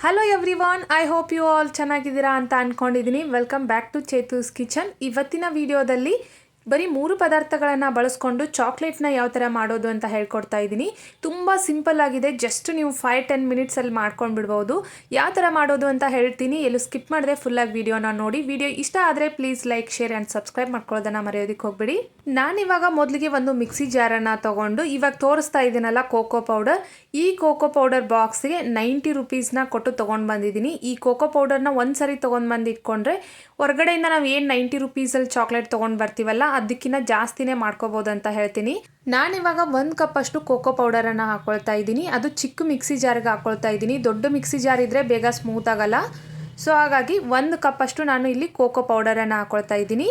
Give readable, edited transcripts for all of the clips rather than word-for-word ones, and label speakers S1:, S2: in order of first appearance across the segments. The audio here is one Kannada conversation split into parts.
S1: Hello everyone, I hope you all ಚೆನ್ನಾಗಿದ್ದೀರಾ ಅಂತ ಅಂದ್ಕೊಂಡಿದ್ದೀನಿ. Welcome back to Chethu's kitchen. ಇವತ್ತಿನ ವಿಡಿಯೋದಲ್ಲಿ ಬರೀ 3 ಪದಾರ್ಥಗಳನ್ನು ಬಳಸ್ಕೊಂಡು ಚಾಕ್ಲೇಟ್ನ ಯಾವ ಥರ ಮಾಡೋದು ಅಂತ ಹೇಳ್ಕೊಡ್ತಾ ಇದ್ದೀನಿ. ತುಂಬ ಸಿಂಪಲ್ ಆಗಿದೆ. ಜಸ್ಟ್ ನೀವು 5-10 ಮಿನಿಟ್ಸಲ್ಲಿ ಮಾಡ್ಕೊಂಡು ಬಿಡ್ಬೋದು. ಯಾವ ಥರ ಮಾಡೋದು ಅಂತ ಹೇಳ್ತೀನಿ. ಎಲ್ಲೂ ಸ್ಕಿಪ್ ಮಾಡಿದೆ ಫುಲ್ಲಾಗಿ ವಿಡಿಯೋನ ನೋಡಿ. ವಿಡಿಯೋ ಇಷ್ಟ ಆದರೆ please like, share and subscribe ಮಾಡ್ಕೊಳ್ಳೋದನ್ನು ಮರೆಯೋದಕ್ಕೆ ಹೋಗ್ಬೇಡಿ. ನಾನಿವಾಗ ಮೊದಲಿಗೆ ಒಂದು ಮಿಕ್ಸಿ ಜಾರನ್ನು ತೊಗೊಂಡು ಇವಾಗ ತೋರಿಸ್ತಾ ಇದ್ದೀನಲ್ಲ ಕೋಕೋ ಪೌಡರ್, ಈ ಕೋಕೋ ಪೌಡರ್ ಬಾಕ್ಸ್ಗೆ 90 ರುಪೀಸ್ನ ಕೊಟ್ಟು ತೊಗೊಂಡು ಬಂದಿದ್ದೀನಿ. ಈ ಕೋಕೋ ಪೌಡರ್ನ ಒಂದ್ಸರಿ ತೊಗೊಂಡು ಬಂದು ಇಟ್ಕೊಂಡ್ರೆ ಹೊರಗಡೆಯಿಂದ ನಾವು ಏನು 90 ರುಪೀಸಲ್ಲಿ ಚಾಕ್ಲೇಟ್ ತೊಗೊಂಡು ಬರ್ತೀವಲ್ಲ ಅದಕ್ಕಿಂತ ಜಾಸ್ತಿನೇ ಮಾಡ್ಕೋಬೋದು ಅಂತ ಹೇಳ್ತೀನಿ. ನಾನಿವಾಗ 1 ಕಪ್ ಅಷ್ಟು ಕೋಕೋ ಪೌಡರನ್ನು ಹಾಕ್ಕೊಳ್ತಾ ಇದ್ದೀನಿ. ಅದು ಚಿಕ್ಕ ಮಿಕ್ಸಿ ಜಾರ್ಗೆ ಹಾಕ್ಕೊಳ್ತಾ ಇದ್ದೀನಿ. ದೊಡ್ಡ ಮಿಕ್ಸಿ ಜಾರ್ ಇದ್ದರೆ ಬೇಗ ಸ್ಮೂತ್ ಆಗಲ್ಲ. ಸೊ ಹಾಗಾಗಿ 1 ಕಪ್ ಅಷ್ಟು ನಾನು ಇಲ್ಲಿ ಕೋಕೋ ಪೌಡರನ್ನು ಹಾಕ್ಕೊಳ್ತಾ ಇದ್ದೀನಿ.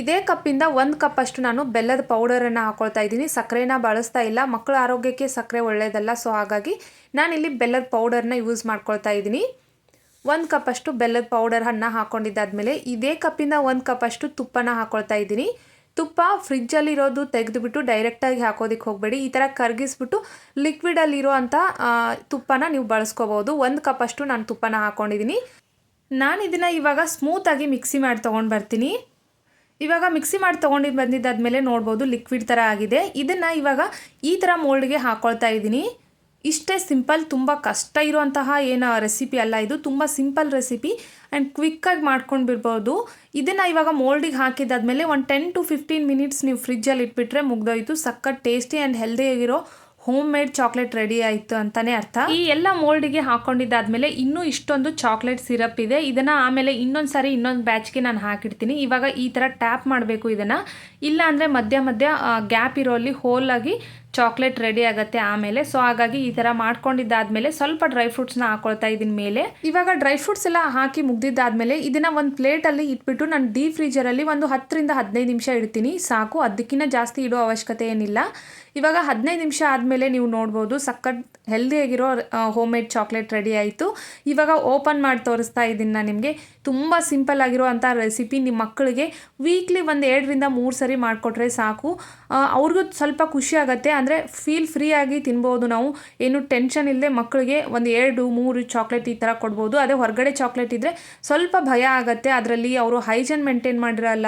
S1: ಇದೇ ಕಪ್ಪಿಂದ 1 ಕಪ್ ಅಷ್ಟು ನಾನು ಬೆಲ್ಲದ ಪೌಡರನ್ನು ಹಾಕ್ಕೊಳ್ತಾ ಇದ್ದೀನಿ. ಸಕ್ಕರೆನ ಬಳಸ್ತಾ ಇಲ್ಲ, ಮಕ್ಕಳ ಆರೋಗ್ಯಕ್ಕೆ ಸಕ್ಕರೆ ಒಳ್ಳೆಯದಲ್ಲ. ಸೊ ಹಾಗಾಗಿ ನಾನಿಲ್ಲಿ ಬೆಲ್ಲದ ಪೌಡರ್ನ ಯೂಸ್ ಮಾಡ್ಕೊಳ್ತಾ ಇದ್ದೀನಿ. 1 ಕಪ್ ಅಷ್ಟು ಬೆಲ್ಲದ ಪೌಡರನ್ನು ಹಾಕ್ಕೊಂಡಿದ್ದಾದಮೇಲೆ ಇದೇ ಕಪ್ಪಿಂದ 1 ಕಪ್ ಅಷ್ಟು ತುಪ್ಪನ ಹಾಕ್ಕೊಳ್ತಾ ಇದ್ದೀನಿ. ತುಪ್ಪ ಫ್ರಿಜ್ಜಲ್ಲಿರೋದು ತೆಗೆದುಬಿಟ್ಟು ಡೈರೆಕ್ಟಾಗಿ ಹಾಕೋದಕ್ಕೆ ಹೋಗಬೇಡಿ. ಈ ಥರ ಕರಗಿಸ್ಬಿಟ್ಟು ಲಿಕ್ವಿಡಲ್ಲಿರೋ ಅಂಥ ತುಪ್ಪನ ನೀವು ಬಳಸ್ಕೋಬೋದು. 1 ಕಪ್ ಅಷ್ಟು ನಾನು ತುಪ್ಪನ ಹಾಕ್ಕೊಂಡಿದ್ದೀನಿ. ನಾನು ಇದನ್ನು ಇವಾಗ ಸ್ಮೂತಾಗಿ ಮಿಕ್ಸಿ ಮಾಡಿ ತೊಗೊಂಡು ಬರ್ತೀನಿ. ಇವಾಗ ಮಿಕ್ಸಿ ಮಾಡಿ ತೊಗೊಂಡು ಬಂದಿದ್ದಾದಮೇಲೆ ನೋಡ್ಬೋದು ಲಿಕ್ವಿಡ್ ಥರ ಆಗಿದೆ. ಇದನ್ನು ಇವಾಗ ಈ ಥರ ಮೋಲ್ಡ್ಗೆ ಹಾಕ್ಕೊಳ್ತಾ ಇದ್ದೀನಿ. ಇಷ್ಟೇ ಸಿಂಪಲ್, ತುಂಬ ಕಷ್ಟ ಇರುವಂತಹ ಏನು ರೆಸಿಪಿ ಅಲ್ಲ ಇದು. ತುಂಬ ಸಿಂಪಲ್ ರೆಸಿಪಿ ಆ್ಯಂಡ್ ಕ್ವಿಕ್ಕಾಗಿ ಮಾಡ್ಕೊಂಡು ಬಿಡ್ಬೋದು. ಇದನ್ನು ಇವಾಗ ಮೋಲ್ಡಿಗೆ ಹಾಕಿದ್ದಾದಮೇಲೆ ಒಂದು 10 to 15 ಮಿನಿಟ್ಸ್ ನೀವು ಫ್ರಿಜ್ಜಲ್ಲಿ ಇಟ್ಬಿಟ್ರೆ ಮುಗ್ದೋಯ್ತು. ಸಖತ್ ಟೇಸ್ಟಿ ಆ್ಯಂಡ್ ಹೆಲ್ದಿಯಾಗಿರೋ ಹೋಮ್ ಮೇಡ್ ಚಾಕ್ಲೇಟ್ ರೆಡಿ ಆಯಿತು ಅಂತಲೇ ಅರ್ಥ. ಈ ಎಲ್ಲ ಮೋಲ್ಡಿಗೆ ಹಾಕ್ಕೊಂಡಿದ್ದಾದಮೇಲೆ ಇನ್ನೂ ಇಷ್ಟೊಂದು ಚಾಕ್ಲೇಟ್ ಸಿರಪ್ ಇದೆ. ಇದನ್ನು ಆಮೇಲೆ ಇನ್ನೊಂದು ಬ್ಯಾಚ್ಗೆ ನಾನು ಹಾಕಿಡ್ತೀನಿ. ಇವಾಗ ಈ ಥರ ಟ್ಯಾಪ್ ಮಾಡಬೇಕು ಇದನ್ನು, ಇಲ್ಲ ಅಂದರೆ ಮಧ್ಯ ಗ್ಯಾಪ್ ಇರೋ ಅಲ್ಲಿ ಹೋಲಾಗಿ ಚಾಕ್ಲೇಟ್ ರೆಡಿ ಆಗುತ್ತೆ ಆಮೇಲೆ. ಸೊ ಹಾಗಾಗಿ ಈ ಥರ ಮಾಡ್ಕೊಂಡಿದ್ದಾದಮೇಲೆ ಸ್ವಲ್ಪ ಡ್ರೈ ಫ್ರೂಟ್ಸ್ನ ಹಾಕ್ಕೊಳ್ತಾ ಇದ್ದೀನಿ ಮೇಲೆ. ಇವಾಗ ಡ್ರೈ ಫ್ರೂಟ್ಸ್ ಎಲ್ಲ ಹಾಕಿ ಮುಗ್ದಿದ್ದಾದಮೇಲೆ ಇದನ್ನು ಒಂದು ಪ್ಲೇಟಲ್ಲಿ ಇಟ್ಬಿಟ್ಟು ನಾನು ಡೀಪ್ ಫ್ರೀಜರಲ್ಲಿ ಒಂದು 10ರಿಂದ 15 ನಿಮಿಷ ಇಡ್ತೀನಿ ಸಾಕು. ಅದಕ್ಕಿಂತ ಜಾಸ್ತಿ ಇಡೋ ಅವಶ್ಯಕತೆ ಏನಿಲ್ಲ. ಇವಾಗ 15 ನಿಮಿಷ ಆದಮೇಲೆ ನೀವು ನೋಡ್ಬೋದು ಸಖತ್ ಹೆಲ್ದಿಯಾಗಿರೋ ಹೋಮ್ ಮೇಡ್ ಚಾಕ್ಲೇಟ್ ರೆಡಿ ಆಯಿತು. ಇವಾಗ ಓಪನ್ ಮಾಡಿ ತೋರಿಸ್ತಾ ಇದ್ದೀನಿ ನಾನು ನಿಮಗೆ. ತುಂಬ ಸಿಂಪಲ್ ಆಗಿರೋ ಅಂಥ ರೆಸಿಪಿ. ನಿಮ್ಮ ಮಕ್ಕಳಿಗೆ ವೀಕ್ಲಿ 2ರಿಂದ 3 ಸರಿ ಮಾಡಿಕೊಟ್ರೆ ಸಾಕು. ಅವ್ರಿಗೂ ಸ್ವಲ್ಪ ಖುಷಿ ಆಗುತ್ತೆ. ಅಂದರೆ ಫೀಲ್ ಫ್ರೀ ಆಗಿ ತಿನ್ಬೋದು ನಾವು. ಏನು ಟೆನ್ಷನ್ ಇಲ್ಲದೆ ಮಕ್ಕಳಿಗೆ 2-3 ಚಾಕ್ಲೇಟ್ ಈ ಥರ ಕೊಡ್ಬೋದು. ಅದೇ ಹೊರಗಡೆ ಚಾಕ್ಲೇಟ್ ಇದ್ದರೆ ಸ್ವಲ್ಪ ಭಯ ಆಗುತ್ತೆ. ಅದರಲ್ಲಿ ಅವರು ಹೈಜನ್ ಮೇಂಟೈನ್ ಮಾಡಿರಲ್ಲ,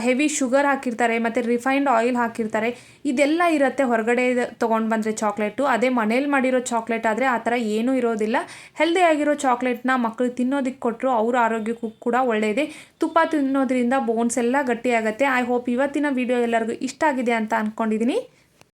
S1: ಹೆವಿ ಶುಗರ್ ಹಾಕಿರ್ತಾರೆ ಮತ್ತು ರಿಫೈನ್ಡ್ ಆಯಿಲ್ ಹಾಕಿರ್ತಾರೆ. ಇದೆಲ್ಲ ಇರುತ್ತೆ ಹೊರಗಡೆ ತೊಗೊಂಡು ಬಂದರೆ ಚಾಕ್ಲೇಟು. ಅದೇ ಮನೇಲಿ ಮಾಡಿರೋ ಚಾಕ್ಲೇಟ್ ಆದರೆ ಆ ಥರ ಏನೂ ಇರೋದಿಲ್ಲ. ಹೆಲ್ದಿ ಆಗಿರೋ ಚಾಕ್ಲೇಟ್ನ ಮಕ್ಕಳು ತಿನ್ನೋದಕ್ಕೆ ಕೊಟ್ಟರು ಅವ್ರ ಆರೋಗ್ಯಕ್ಕೂ ಕೂಡ ಒಳ್ಳೆಯದೇ. ತುಪ್ಪ ತಿನ್ನೋದ್ರಿಂದ ಬೋನ್ಸ್ ಎಲ್ಲ ಗಟ್ಟಿಯಾಗುತ್ತೆ. ಐ ಹೋಪ್ ಇವತ್ತಿನ ವಿಡಿಯೋ ಎಲ್ಲರಿಗೂ ಇಷ್ಟ ಆಗಿದೆ ಅಂತ ಅಂದ್ಕೊಂಡಿದ್ದೀನಿ.